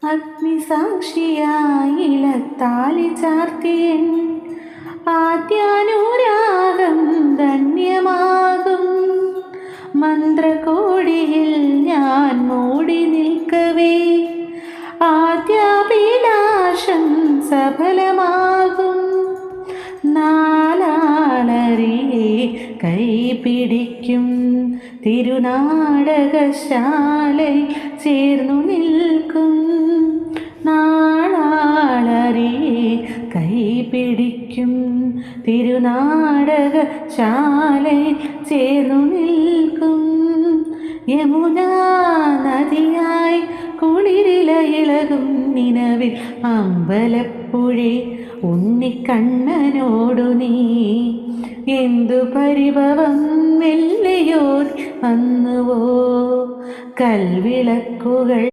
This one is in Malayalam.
അഗ്നിസാക്ഷിയായി ഇലത്താലി ചാർത്തിയൻ ആദ്യാനുരാഗം ധന്യമാകും. മന്ത്രകോടിയിൽ ഞാൻ മൂടി നിൽക്കവേ ആദ്യാഭിലാഷം സഫലമാകും. നാലാളരിയെ കൈപിടിക്കും തിരുനാടകശാലയിൽ ചേർന്നു നിൽക്കും. നാളാളരിയെ കൈപിടിക്കും തിരുനാടകശാലയിൽ ചേർന്നു നിൽക്കും. യമുനാ നദിയായി കുളിരില ഇളകും നിലവിൽ അമ്പലപ്പുഴേ ഉണ്ണിക്കണ്ണനോടു നീ എന്തു പരിഭവം മെല്ലയോർ വന്നുവോ. കൽവിളക്കുകൾ